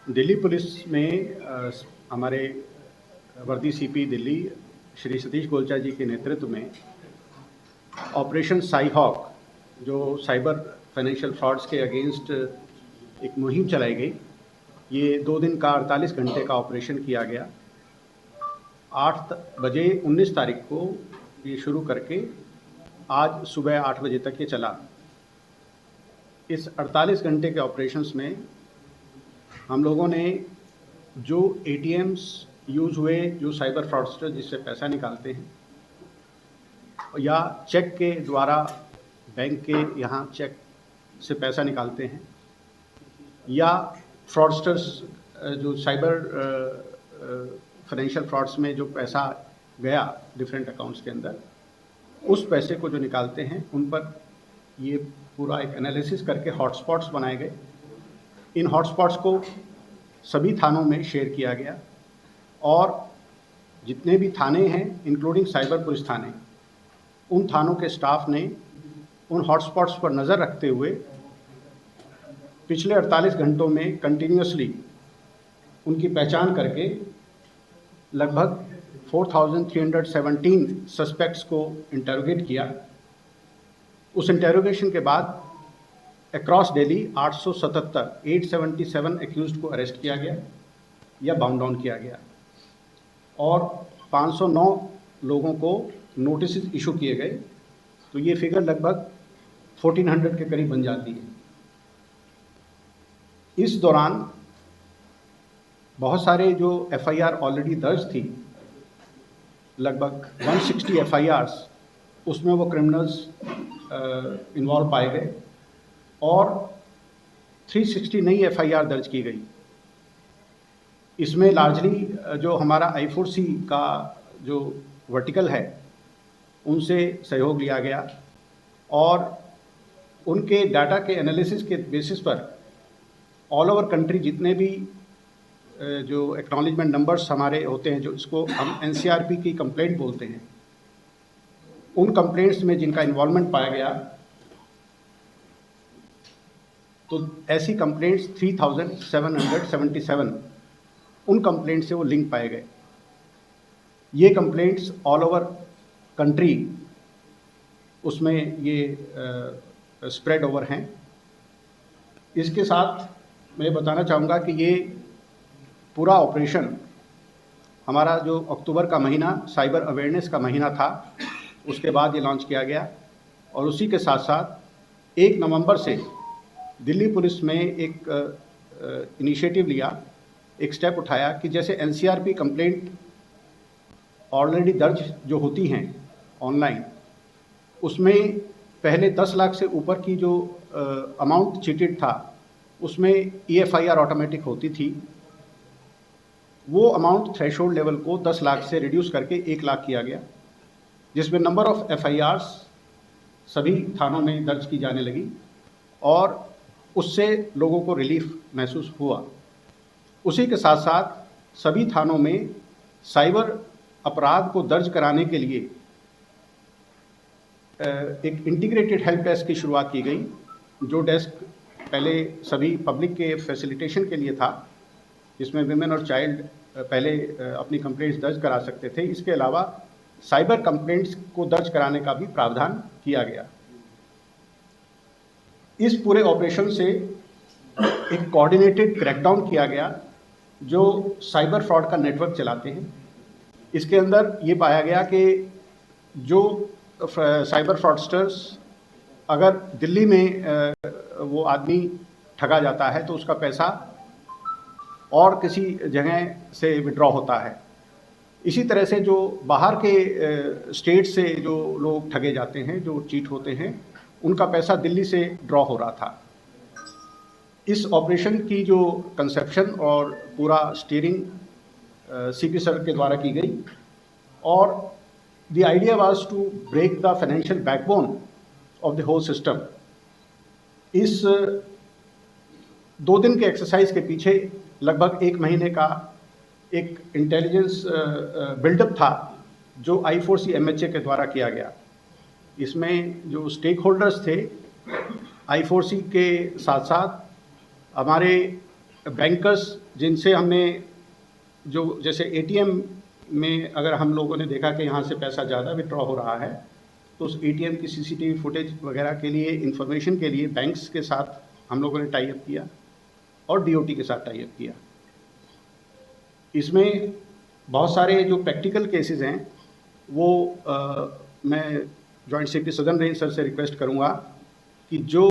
Delhi police में हमारे वर्दी सीपी दिल्ली श्री सतीश गोलचा जी के नेतृत्व में ऑपरेशन साई हॉक, जो साइबर फाइनेंशियल फ्रॉड्स के अगेंस्ट एक मुहिम चलाई गई। ये 2 दिन का 48 घंटे का ऑपरेशन किया गया। 8 बजे 19 तारीख को ये शुरू करके आज सुबह 8 बजे तक ये चला। इस 48 घंटे के ऑपरेशंस में हम लोगों ने जो एटीएम्स यूज़ हुए, जो साइबर फ्रॉडस्टर जिससे पैसा निकालते हैं या चेक के द्वारा बैंक के यहाँ चेक से पैसा निकालते हैं, या फ्रॉडस्टर्स जो साइबर फाइनेंशियल फ्रॉड्स में जो पैसा गया डिफरेंट अकाउंट्स के अंदर, उस पैसे को जो निकालते हैं उन पर ये पूरा एक एनालिसिस करके हॉटस्पॉट्स बनाए गए। इन हॉटस्पॉट्स को सभी थानों में शेयर किया गया और जितने भी थाने हैं इंक्लूडिंग साइबर पुलिस थाने, उन थानों के स्टाफ ने उन हॉटस्पॉट्स पर नज़र रखते हुए पिछले 48 घंटों में कंटिन्यूसली उनकी पहचान करके लगभग 4,317 सस्पेक्ट्स को इंटरोगेट किया। उस इंटरोगेशन के बाद अक्रॉस दिल्ली 877 एक्यूज्ड को अरेस्ट किया गया या बाउंड डाउन किया गया और 509 लोगों को नोटिस इशू किए गए। तो ये फिगर लगभग 1400 के करीब बन जाती है। इस दौरान बहुत सारे जो एफआईआर ऑलरेडी दर्ज थी, लगभग 160 एफआईआर्स, उसमें वो क्रिमिनल्स इन्वॉल्व पाए गए और 360 नई एफआईआर दर्ज की गई। इसमें लार्जली जो हमारा I4C का जो वर्टिकल है उनसे सहयोग लिया गया और उनके डाटा के एनालिसिस के बेसिस पर ऑल ओवर कंट्री जितने भी जो एक्नॉलेजमेंट नंबर्स हमारे होते हैं, जो इसको हम NCRP की कंप्लेंट बोलते हैं, उन कंप्लेंट्स में जिनका इन्वॉल्वमेंट पाया गया, तो ऐसी कंप्लेंट्स 3,777 उन कंप्लेंट से वो लिंक पाए गए। ये कंप्लेंट्स ऑल ओवर कंट्री उसमें ये स्प्रेड ओवर हैं। इसके साथ मैं बताना चाहूँगा कि ये पूरा ऑपरेशन हमारा जो अक्टूबर का महीना साइबर अवेयरनेस का महीना था, उसके बाद ये लॉन्च किया गया और उसी के साथ साथ 1 नवंबर से दिल्ली पुलिस में एक इनिशिएटिव लिया, एक स्टेप उठाया कि जैसे NCRP कंप्लेंट ऑलरेडी दर्ज जो होती हैं ऑनलाइन, उसमें पहले 10 लाख से ऊपर की जो अमाउंट चीटेड था उसमें EFIR ऑटोमेटिक होती थी। वो अमाउंट थ्रेशोल्ड लेवल को 10 लाख से रिड्यूस करके 1 लाख किया गया, जिसमें नंबर ऑफ FIRs सभी थानों में दर्ज की जाने लगी और उससे लोगों को रिलीफ महसूस हुआ। उसी के साथ साथ सभी थानों में साइबर अपराध को दर्ज कराने के लिए एक इंटीग्रेटेड हेल्प डेस्क की शुरुआत की गई, जो डेस्क पहले सभी पब्लिक के फैसिलिटेशन के लिए था, जिसमें विमेन और चाइल्ड पहले अपनी कंप्लेंट्स दर्ज करा सकते थे। इसके अलावा साइबर कंप्लेंट्स को दर्ज कराने का भी प्रावधान किया गया। इस पूरे ऑपरेशन से एक कोऑर्डिनेटेड क्रैकडाउन किया गया जो साइबर फ्रॉड का नेटवर्क चलाते हैं। इसके अंदर ये पाया गया कि जो साइबर फ्रॉडस्टर्स, अगर दिल्ली में वो आदमी ठगा जाता है तो उसका पैसा और किसी जगह से विड्रॉ होता है। इसी तरह से जो बाहर के स्टेट से जो लोग ठगे जाते हैं, जो चीट होते हैं, उनका पैसा दिल्ली से ड्रॉ हो रहा था। इस ऑपरेशन की जो कंसेप्शन और पूरा स्टीयरिंग CP सर के द्वारा की गई और the idea was to break the financial backbone of the whole system. इस 2 दिन के एक्सरसाइज के पीछे लगभग 1 महीने का एक इंटेलिजेंस बिल्डअप था जो I4C MHA के द्वारा किया गया। इसमें जो स्टेक होल्डर्स थे I4C के साथ साथ हमारे बैंकर्स जिनसे हमने जो जैसे एटीएम में अगर हम लोगों ने देखा कि यहाँ से पैसा ज़्यादा विड्रॉ हो रहा है, तो उस एटीएम की सीसीटीवी फुटेज वगैरह के लिए, इन्फॉर्मेशन के लिए बैंक्स के साथ हम लोगों ने टाई अप किया और डीओटी के साथ टाई अप किया। इसमें बहुत सारे जो प्रैक्टिकल केसेस हैं वो मैं joint secretary southern range sir से रिक्वेस्ट करूँगा कि जो